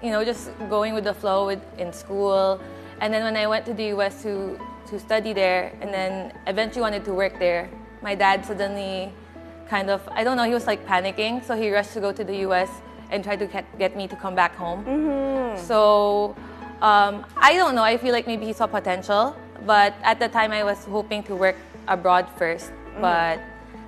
You know, just going with the flow in school. And then when I went to the US to study there, and then eventually wanted to work there, my dad suddenly kind of, I don't know, he was like panicking. So he rushed to go to the US and tried to get me to come back home. So I don't know, I feel like maybe he saw potential. But at the time I was hoping to work abroad first. But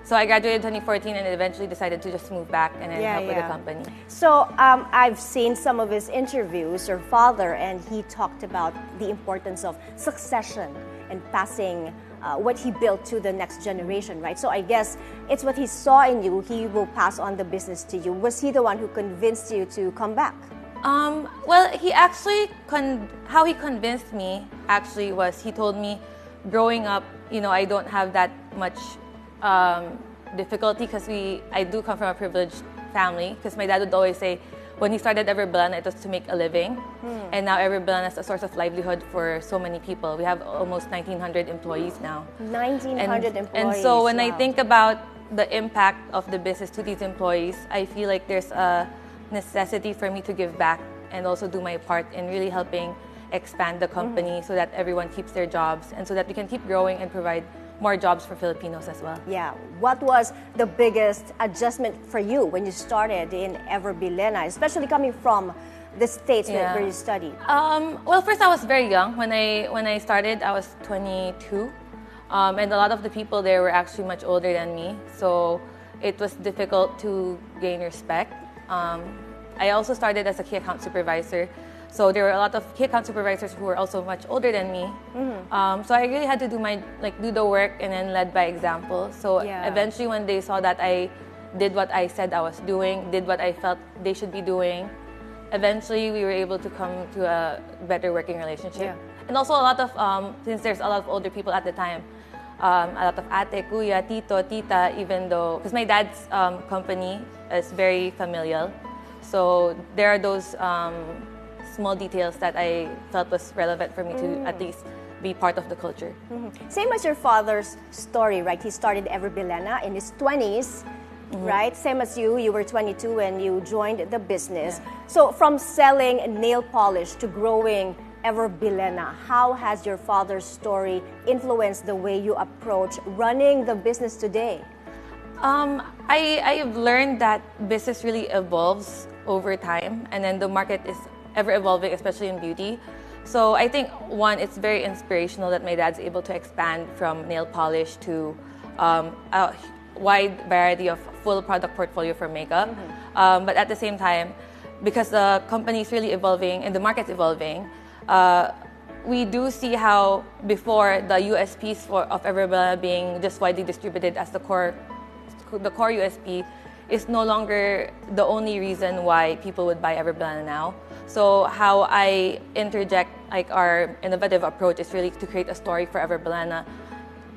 so I graduated in 2014 and eventually decided to just move back and then help with the company. So I've seen some of his interviews, your father, and he talked about the importance of succession and passing what he built to the next generation, right? So I guess it's what he saw in you, he will pass on the business to you. Was he the one who convinced you to come back? Well, he actually, how he convinced me actually was he told me growing up, you know, I don't have that much difficulty because I do come from a privileged family, because my dad would always say when he started Bilena, it was to make a living, and now Bilena is a source of livelihood for so many people. We have almost 1,900 employees now. 1,900 employees. And so when I think about the impact of the business to these employees, I feel like there's a necessity for me to give back and also do my part in really helping expand the company so that everyone keeps their jobs and so that we can keep growing and provide more jobs for Filipinos as well. Yeah. What was the biggest adjustment for you when you started in Bilena, especially coming from the States where you studied? Well, first I was very young. When I started, I was 22. And a lot of the people there were actually much older than me. So it was difficult to gain respect. I also started as a key account supervisor. So there were a lot of key account supervisors who were also much older than me. So I really had to do the work and then led by example. So eventually when they saw that I did what I said I was doing, did what I felt they should be doing, eventually we were able to come to a better working relationship. And also a lot of, since there's a lot of older people at the time, a lot of ate, kuya, tito, tita, even though, because my dad's company is very familial. So there are those small details that I felt was relevant for me to at least be part of the culture. Same as your father's story, right? He started Bilena in his 20s, right? Same as you were 22 when you joined the business. So from selling nail polish to growing Bilena, how has your father's story influenced the way you approach running the business today? I have learned that business really evolves over time, and then the market is ever evolving, especially in beauty. So I think, one, it's very inspirational that my dad's able to expand from nail polish to a wide variety of full product portfolio for makeup. But at the same time, because the company is really evolving and the market's evolving, we do see how before the USPs of Bilena being just widely distributed as the core USP is no longer the only reason why people would buy Bilena now. So how I interject like our innovative approach is really to create a story for Bilena,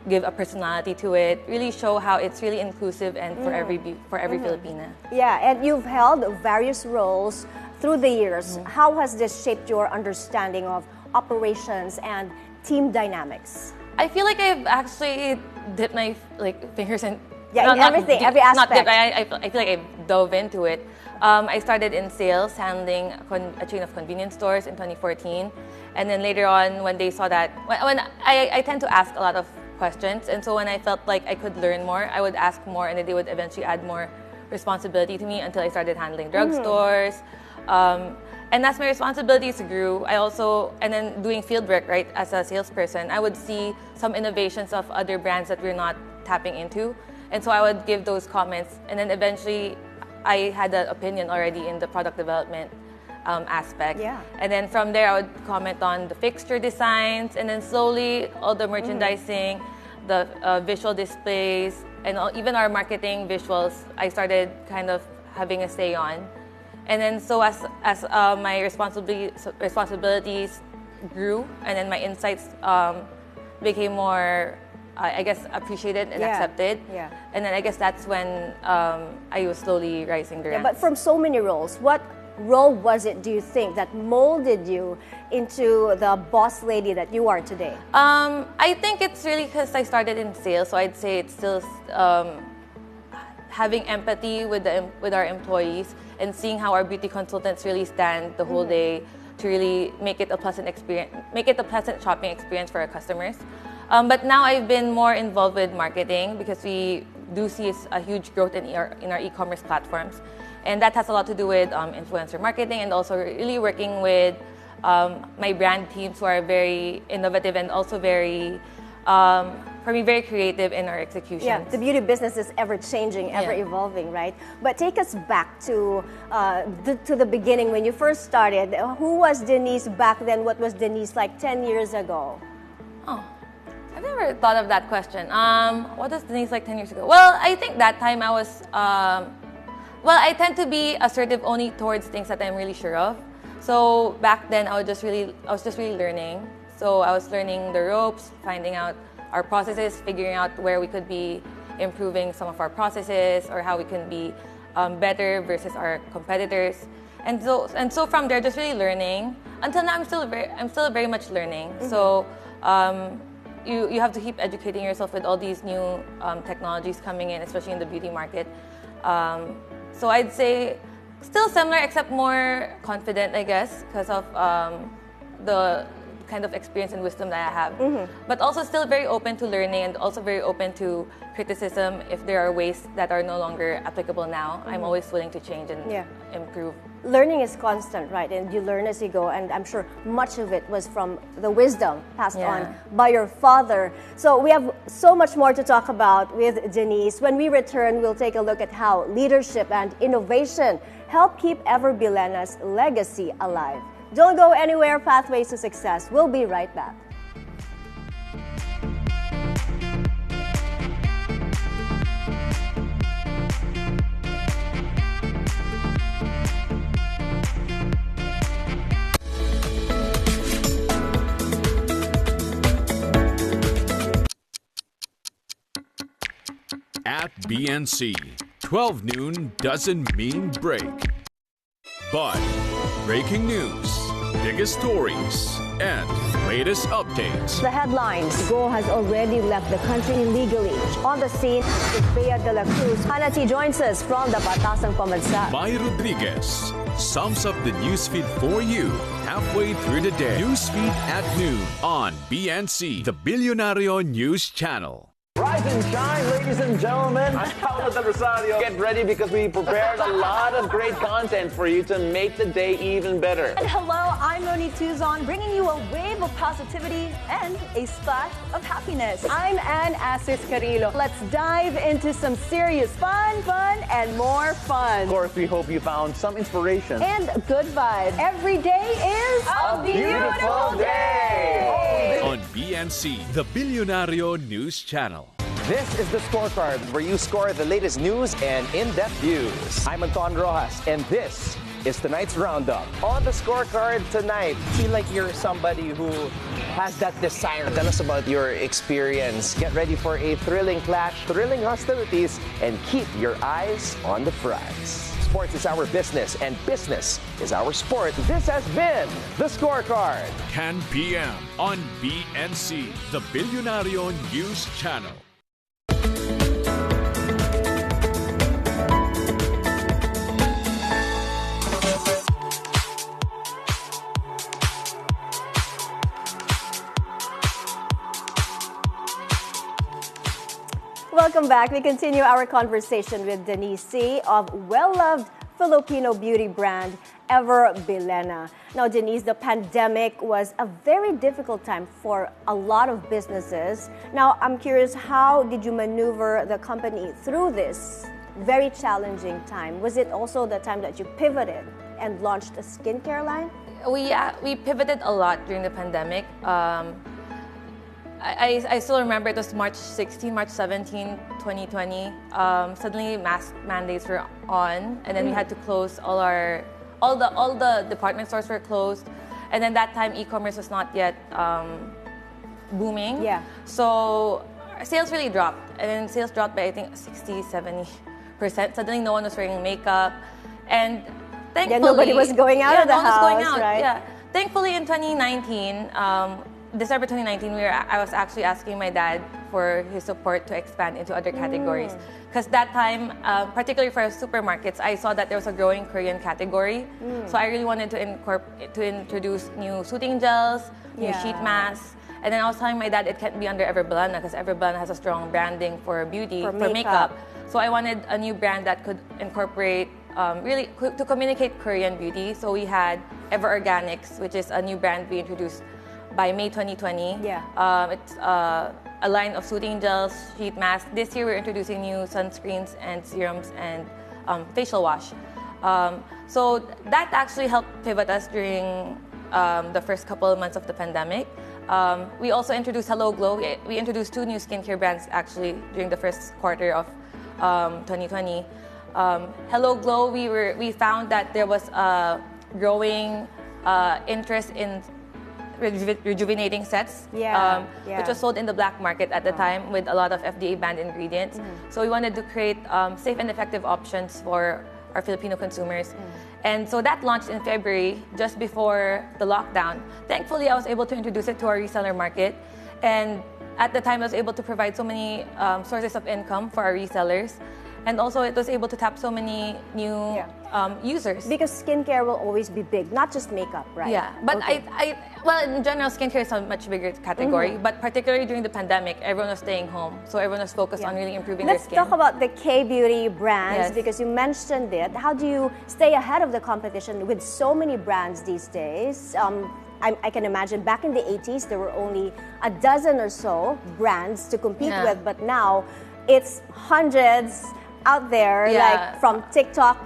give a personality to it, really show how it's really inclusive and for every Filipina. Yeah, and you've held various roles through the years. How has this shaped your understanding of operations and team dynamics? I feel like I've actually dipped my fingers in everything, every aspect. I feel like I dove into it. I started in sales, handling a chain of convenience stores in 2014. And then later on, when they saw that, when I tend to ask a lot of questions. And so when I felt like I could learn more, I would ask more, and then they would eventually add more responsibility to me until I started handling drugstores. And as my responsibilities grew, and then doing field work, right, as a salesperson, I would see some innovations of other brands that we're not tapping into. And so I would give those comments, and then eventually I had an opinion already in the product development aspect. And then from there I would comment on the fixture designs, and then slowly all the merchandising, the visual displays, and even our marketing visuals, I started kind of having a say on. And then so as my responsibilities grew, and then my insights became more, I guess, appreciated and accepted. And then I guess that's when I was slowly rising the ranks. But from so many roles, what role was it, do you think, that molded you into the boss lady that you are today? I think it's really because I started in sales, so I'd say it's still having empathy with our employees and seeing how our beauty consultants really stand the whole day to really make it a pleasant experience, make it a pleasant shopping experience for our customers. But now I've been more involved with marketing because we do see a huge growth in our e-commerce platforms. And that has a lot to do with influencer marketing and also really working with my brand teams who are very innovative and also very, for me, very creative in our executions. Yeah, the beauty business is ever changing, ever evolving, right? But take us back to the beginning when you first started. Who was Denice back then? What was Denice like 10 years ago? Oh, I've never thought of that question. What was Denice like 10 years ago? Well, I think that time I was, I tend to be assertive only towards things that I'm really sure of. So back then I was just really learning. So I was learning the ropes, finding out our processes, figuring out where we could be improving some of our processes or how we can be better versus our competitors. And so from there, just really learning. Until now, I'm still very much learning. Mm-hmm. So you have to keep educating yourself with all these new technologies coming in, especially in the beauty market. So I'd say still similar, except more confident, I guess, because of the kind of experience and wisdom that I have. Mm-hmm. But also still very open to learning and also very open to criticism if there are ways that are no longer applicable now. Mm-hmm. I'm always willing to change and improve. Learning is constant, right? And you learn as you go, and I'm sure much of it was from the wisdom passed on by your father. So we have so much more to talk about with Denice. When we return, we'll take a look at how leadership and innovation help keep Ever Bilena's legacy alive. Don't go anywhere, Pathways to Success. We'll be right back. At BNC, 12 noon doesn't mean break. But breaking news, biggest stories, and latest updates. The headlines. Go has already left the country illegally. On the scene is Bea de la Cruz. Hanati joins us from the Batasang Pambansa. Mai Rodriguez sums up the newsfeed for you halfway through the day. Newsfeed at noon on BNC, the Bilionario News Channel. Rise and shine, ladies and gentlemen. I'm Paolo Del Rosario. Get ready because we prepared a lot of great content for you to make the day even better. And hello, I'm Moni Tuzon, bringing you a wave of positivity and a splash of happiness. I'm Ann Asis Carrillo. Let's dive into some serious fun, and more fun. Of course, we hope you found some inspiration. And good vibes. Every day is a beautiful day. On BNC, the Bilionario News Channel. This is the scorecard where you score the latest news and in-depth views. I'm Anton Rojas, and this is tonight's roundup. On the scorecard tonight, feel like you're somebody who has that desire. Tell us about your experience. Get ready for a thrilling clash, thrilling hostilities, and keep your eyes on the prize. Sports is our business, and business is our sport. This has been the scorecard. 10 p.m. on BNC, the Bilionario News Channel. Welcome back. We continue our conversation with Denice Sy of well-loved Filipino beauty brand Ever Bilena. Now, Denice, the pandemic was a very difficult time for a lot of businesses. Now, I'm curious, how did you maneuver the company through this very challenging time? Was it also the time that you pivoted and launched a skincare line? We pivoted a lot during the pandemic. I still remember it was March 17, 2020. Suddenly mask mandates were on, and then we had to close all the department stores were closed, and then that time e-commerce was not yet booming. Yeah. So sales really dropped, and then sales dropped by I think 60-70%. Suddenly no one was wearing makeup, and thankfully nobody was going out of the house. Going out. Right? Yeah. Thankfully in 2019. December 2019, I was actually asking my dad for his support to expand into other categories. Because that time, particularly for supermarkets, I saw that there was a growing Korean category. So I really wanted to introduce new soothing gels, new sheet masks. And then I was telling my dad it can't be under Bilena because Bilena has a strong branding for beauty, for makeup. So I wanted a new brand that could incorporate really to communicate Korean beauty. So we had Ever Organics, which is a new brand we introduced by May 2020. It's a line of soothing gels, sheet masks. This year we're introducing new sunscreens and serums and facial wash. So that actually helped pivot us during the first couple of months of the pandemic. We also introduced Hello Glow. We introduced 2 new skincare brands actually during the first quarter of 2020. Hello Glow, we found that there was a growing interest in rejuvenating sets, which was sold in the black market at the time with a lot of FDA banned ingredients. So we wanted to create safe and effective options for our Filipino consumers. And so that launched in February, just before the lockdown. Thankfully, I was able to introduce it to our reseller market. And at the time, I was able to provide so many sources of income for our resellers. And also, it was able to tap so many new users. Because skincare will always be big, not just makeup, right? Yeah, but well, in general, skincare is a much bigger category. But particularly during the pandemic, everyone was staying home. So everyone was focused on really improving their skin. Let's talk about the K-beauty brands because you mentioned it. How do you stay ahead of the competition with so many brands these days? I can imagine back in the 80s, there were only a dozen or so brands to compete with. But now, it's hundreds out there, like from TikTok,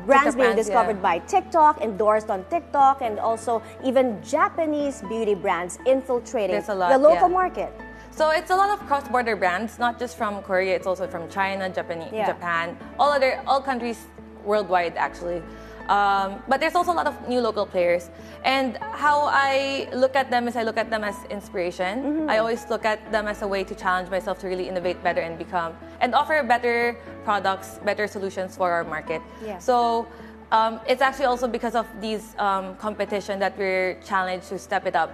brands being discovered by TikTok, endorsed on TikTok, and also even Japanese beauty brands infiltrating the local market. So it's a lot of cross-border brands, not just from Korea, it's also from China, Japan, all countries worldwide actually. But there's also a lot of new local players. And how I look at them is I look at them as inspiration. I always look at them as a way to challenge myself to really innovate better and offer better products, better solutions for our market. So it's actually also because of these competition that we're challenged to step it up.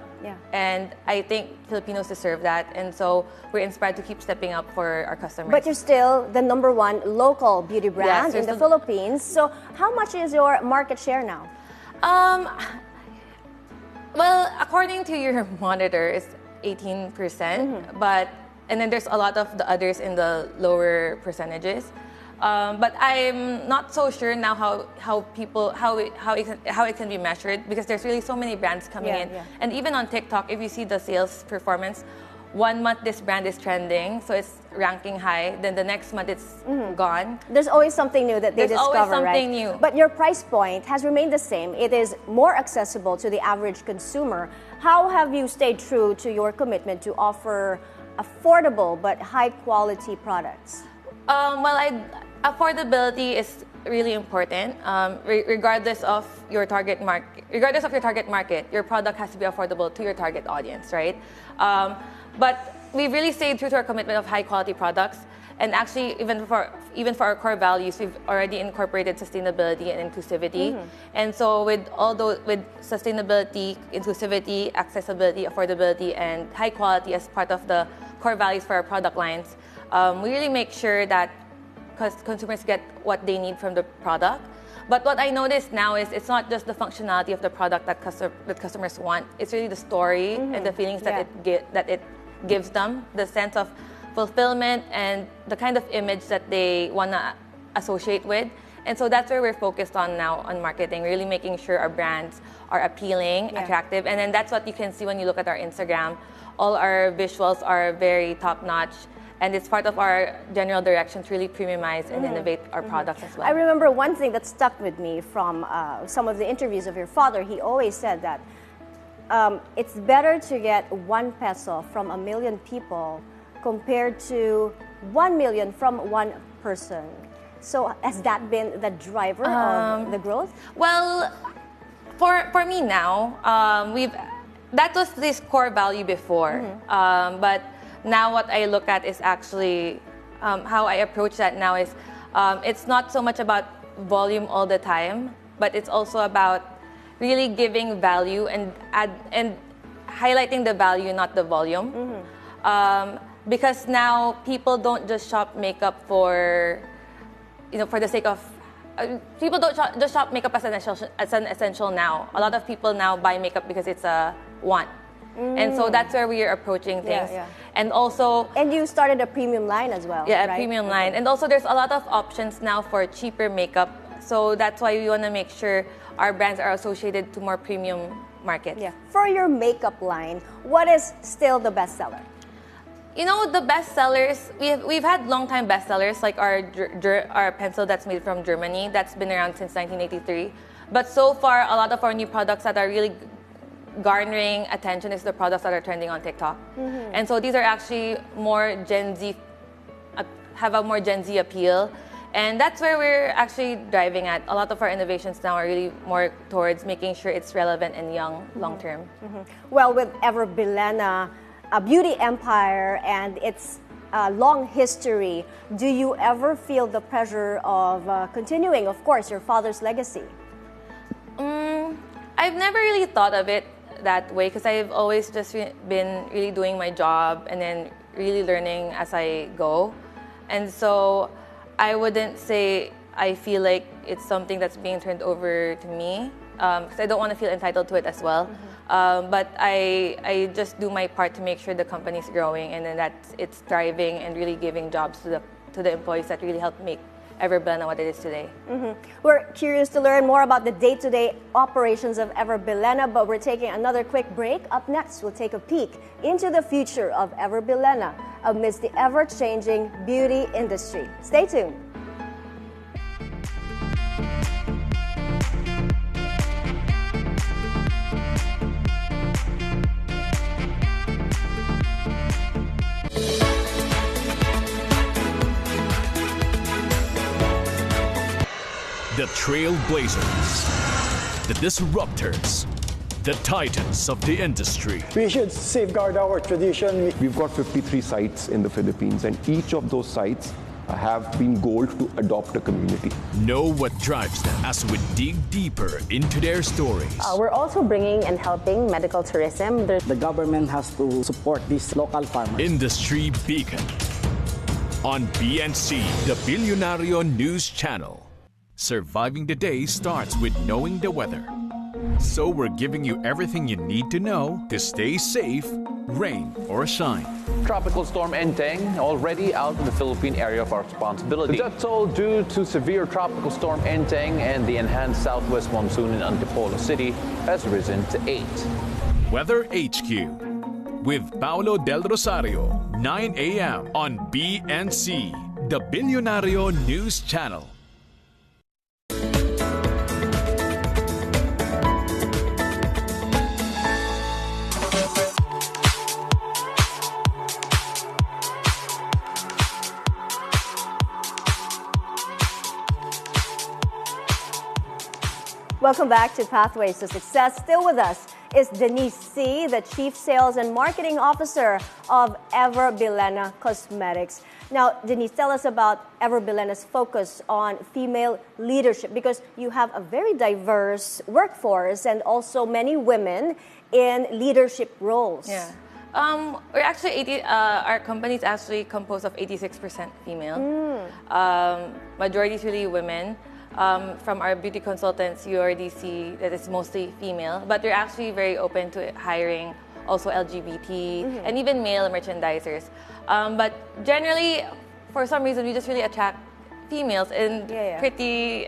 And I think Filipinos deserve that. And so we're inspired to keep stepping up for our customers. But you're still the #1 local beauty brand in the Philippines. So how much is your market share now? Well, according to your monitor, it's 18%. And then there's a lot of the others in the lower percentages. But I'm not so sure now how it can be measured because there's really so many brands coming in. And even on TikTok, if you see the sales performance, 1 month this brand is trending, so it's ranking high. Then the next month it's gone. There's always something new that they discover, always something new. But your price point has remained the same. It is more accessible to the average consumer. How have you stayed true to your commitment to offer affordable but high quality products? Affordability is really important. Regardless of your target market, your product has to be affordable to your target audience, right? But we've really stayed true to our commitment of high quality products. And actually, even for our core values, we've already incorporated sustainability and inclusivity. And so with sustainability, inclusivity, accessibility, affordability, and high quality as part of the core values for our product lines, we really make sure that consumers get what they need from the product. But what I noticed now is it's not just the functionality of the product that customers want. It's really the story and the feelings that it gives them, the sense of fulfillment and the kind of image that they want to associate with. And so that's where we're focused on now on marketing, really making sure our brands are appealing, attractive. And then that's what you can see when you look at our Instagram. All our visuals are very top-notch. And it's part of our general direction to really premiumize and innovate our products as well. I remember one thing that stuck with me from some of the interviews of your father. He always said that it's better to get 1 peso from 1 million people compared to 1 million from one person. So has that been the driver of the growth? Well, for me now, that was this core value before. But now what I look at is actually how I approach that now is it's not so much about volume all the time, but it's also about really giving value and highlighting the value, not the volume. Because now people don't just shop makeup for the sake of. People don't just shop makeup as an essential now. A lot of people now buy makeup because it's a want. And so that's where we are approaching things. And also... And you started a premium line as well, Yeah, right? a premium line. And also there's a lot of options now for cheaper makeup. So that's why we want to make sure our brands are associated to more premium markets. Yeah. For your makeup line, what is still the bestseller? The best sellers, we've had long-time best sellers, like our pencil that's made from Germany. That's been around since 1983. But so far, a lot of our new products that are really garnering attention is the products that are trending on TikTok. And so these are actually more Gen Z, have a more Gen Z appeal. And that's where we're actually driving at. A lot of our innovations now are really more towards making sure it's relevant and young, long-term. Well, with Ever Bilena, a beauty empire and its long history, do you ever feel the pressure of continuing, of course, your father's legacy? I've never really thought of it that way because I've always just been really doing my job and then really learning as I go. And so I wouldn't say I feel like it's something that's being turned over to me because I don't want to feel entitled to it as well. But I just do my part to make sure the company's growing and then that it's thriving and really giving jobs to the employees that really help make Ever Bilena what it is today. We're curious to learn more about the day-to-day operations of Ever Bilena, but we're taking another quick break. Up next, we'll take a peek into the future of Ever Bilena amidst the ever-changing beauty industry. Stay tuned. The trailblazers, the disruptors, the titans of the industry. We should safeguard our tradition. We've got 53 sites in the Philippines, and each of those sites have been goaled to adopt a community. Know what drives them as we dig deeper into their stories. We're also bringing and helping medical tourism. The government has to support these local farmers. Industry Beacon on BNC, the Bilionario News Channel. Surviving the day starts with knowing the weather. So we're giving you everything you need to know to stay safe, rain or shine. Tropical Storm Enteng already out of the Philippine area of our responsibility. The death toll due to severe Tropical Storm Enteng and the enhanced southwest monsoon in Antipolo City has risen to 8. Weather HQ with Paolo Del Rosario, 9 a.m. on BNC, the Bilionario News Channel. Welcome back to Pathways to Success. Still with us is Denice Sy, the Chief Sales and Marketing Officer of Ever Bilena Cosmetics. Now, Denice, tell us about Ever Bilena's focus on female leadership, because you have a very diverse workforce and also many women in leadership roles. Yeah. We're actually our company is actually composed of 86% female. Majority is really women. From our beauty consultants, you already see that it's mostly female, but we're actually very open to hiring also LGBT and even male merchandisers. But generally, for some reason, we just really attract females and pretty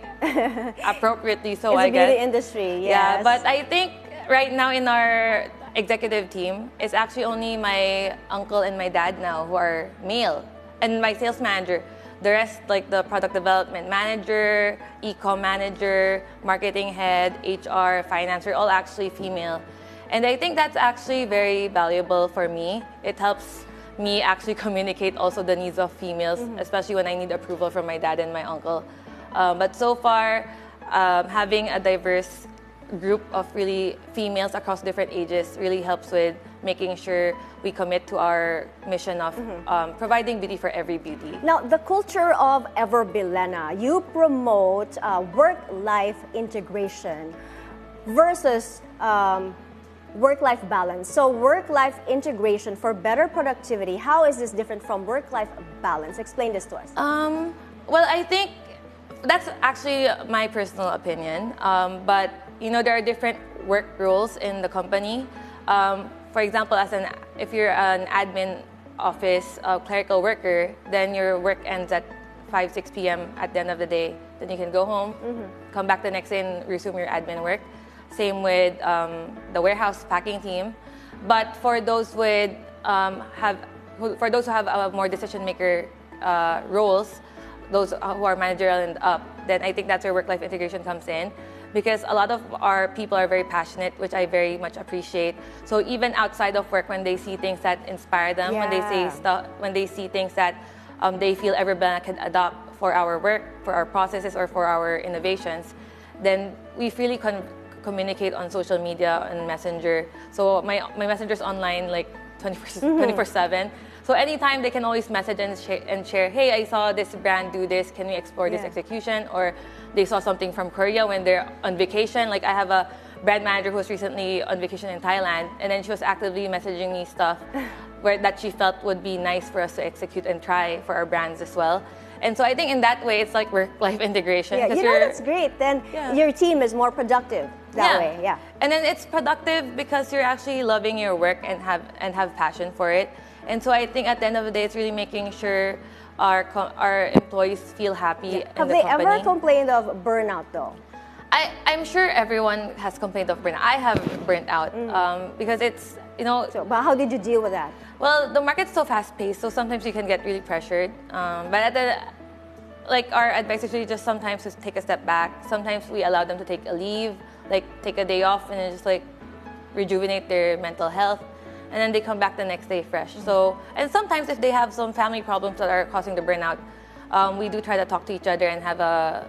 appropriately so, I guess. It's a beauty industry, yes. Yeah, but I think right now in our executive team, it's actually only my uncle and my dad now who are male, and my sales manager. The rest, like the product development manager, e-com manager, marketing head, HR, finance, are all actually female. And I think that's actually very valuable for me. It helps me actually communicate also the needs of females, especially when I need approval from my dad and my uncle. But so far, having a diverse group of really females across different ages really helps with making sure we commit to our mission of providing beauty for every beauty. Now, the culture of Ever Bilena, you promote work-life integration versus work-life balance. So work-life integration for better productivity. How is this different from work-life balance? Explain this to us. Well, I think that's actually my personal opinion. But there are different work roles in the company. For example, if you're an admin office clerical worker, then your work ends at 5, 6 p.m. at the end of the day. Then you can go home, come back the next day and resume your admin work. Same with the warehouse packing team. But for those who have more decision maker roles, those who are managerial and up, then I think that's where work-life integration comes in, because a lot of our people are very passionate, which I very much appreciate. So even outside of work, when they see things that inspire them, when they see things that they feel everyone can adopt for our work, for our processes, or for our innovations, then we freely communicate on social media and Messenger. So my Messenger's online like 24/7. So anytime they can always message and share, hey, I saw this brand do this, can we explore this execution? Or they saw something from Korea when they're on vacation. Like I have a brand manager who was recently on vacation in Thailand, and then she was actively messaging me stuff that she felt would be nice for us to execute and try for our brands as well. And so I think in that way, it's like work-life integration. Yeah, that's great. Then your team is more productive that way. Yeah. And then it's productive because you're actually loving your work and have passion for it. And so I think at the end of the day, it's really making sure our employees feel happy. Have they ever complained of burnout though? I'm sure everyone has complained of burnout. I have burnt out because it's, So, but how did you deal with that? Well, the market's so fast-paced, so sometimes you can get really pressured. But our advice is really just sometimes to take a step back. Sometimes we allow them to take a leave, like take a day off and then just like rejuvenate their mental health. And then they come back the next day fresh. So, and sometimes if they have some family problems that are causing the burnout, we do try to talk to each other and have a,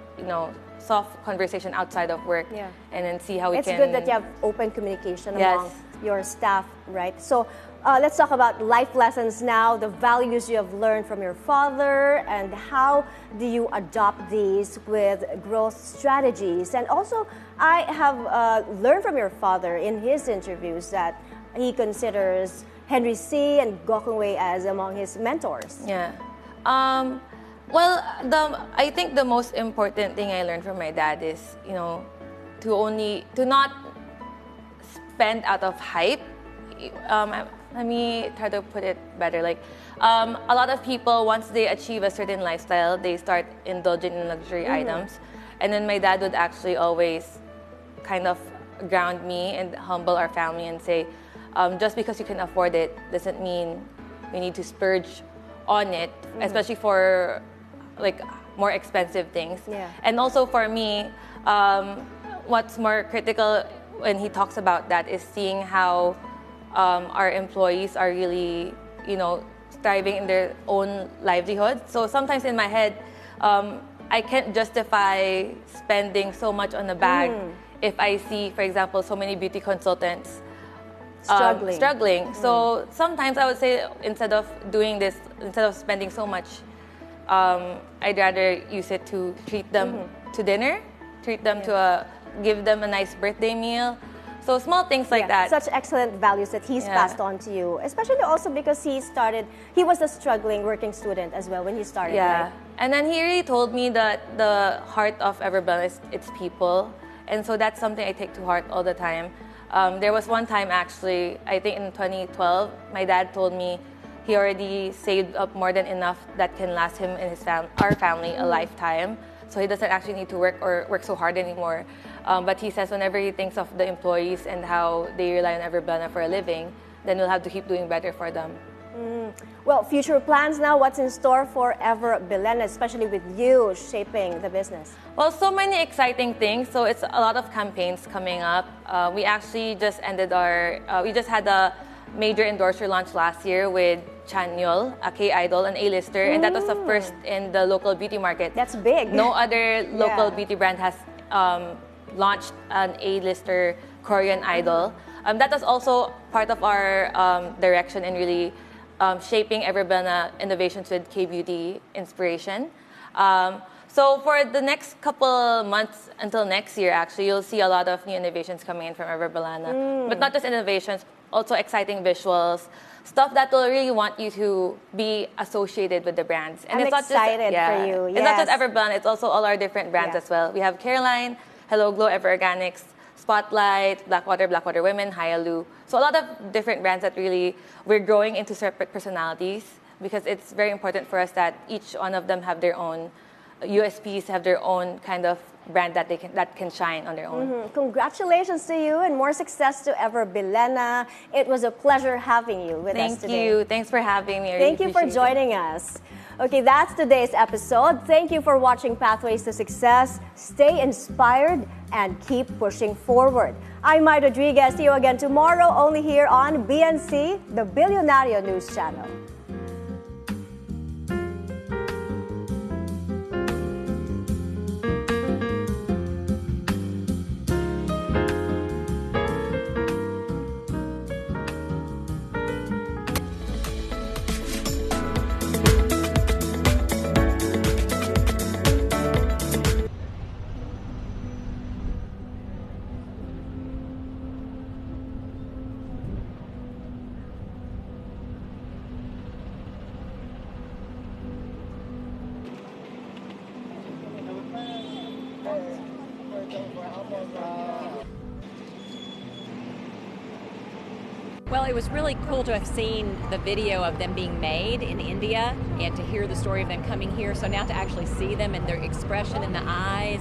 soft conversation outside of work, and then see how we can. It's good that you have open communication among your staff, right? So let's talk about life lessons now, the values you have learned from your father, and how do you adopt these with growth strategies? And also, I have learned from your father in his interviews that he considers Henry Sy and Gokong Wei as among his mentors. Yeah. Well, I think the most important thing I learned from my dad is, to not spend out of hype. Let me try to put it better. Like, a lot of people, once they achieve a certain lifestyle, they start indulging in luxury items. And then my dad would actually always kind of ground me and humble our family and say, just because you can afford it doesn't mean we need to splurge on it, especially for like more expensive things. And also for me, what's more critical when he talks about that is seeing how our employees are really, thriving in their own livelihood. So sometimes in my head, I can't justify spending so much on a bag if I see, for example, so many beauty consultants struggling. So sometimes I would say instead of spending so much, I'd rather use it to treat them to dinner, treat them give them a nice birthday meal. So small things like that. Such excellent values that he's passed on to you, especially also because he was a struggling working student as well when he started. Yeah, right? And then he really told me that the heart of Everbell is its people. And so that's something I take to heart all the time. There was one time actually, I think in 2012, my dad told me he already saved up more than enough that can last him and our family a lifetime. So he doesn't actually need to work so hard anymore. But he says whenever he thinks of the employees and how they rely on Everbell for a living, then we'll have to keep doing better for them. Well, future plans now, what's in store for Bilena, especially with you shaping the business? Well, so many exciting things. So it's a lot of campaigns coming up. We actually just we just had a major endorser launch last year with Cignal, a K-idol, an A-lister, and that was the first in the local beauty market. That's big. No other local beauty brand has launched an A-lister Korean idol. That was also part of our direction in really shaping Everbell innovations with K-beauty inspiration. So for the next couple months until next year, actually, you'll see a lot of new innovations coming in from Ever Bilena. But not just innovations, also exciting visuals, stuff that will really want you to be associated with the brands. And I'm it's excited for you. It's not just Ever Bilena, it's also all our different brands Yeah. as well. We have Caroline, Hello Glow, Ever Organics, Spotlight, Blackwater Women, Hyalu. So a lot of different brands that really we're growing into separate personalities because it's very important for us that each one of them have their own USPs, have their own kind of brand that can shine on their own. Congratulations to you and more success to Ever Bilena. It was a pleasure having you with us today. Thank you. Thanks for having me. I Thank really you for appreciate it. joining us. Okay, that's today's episode. Thank you for watching Pathways to Success. Stay inspired and keep pushing forward. I'm Mai Rodriguez. See you again tomorrow, only here on BNC, the Bilionario News Channel. Well, it was really cool to have seen the video of them being made in India and to hear the story of them coming here. So now to actually see them and their expression in the eyes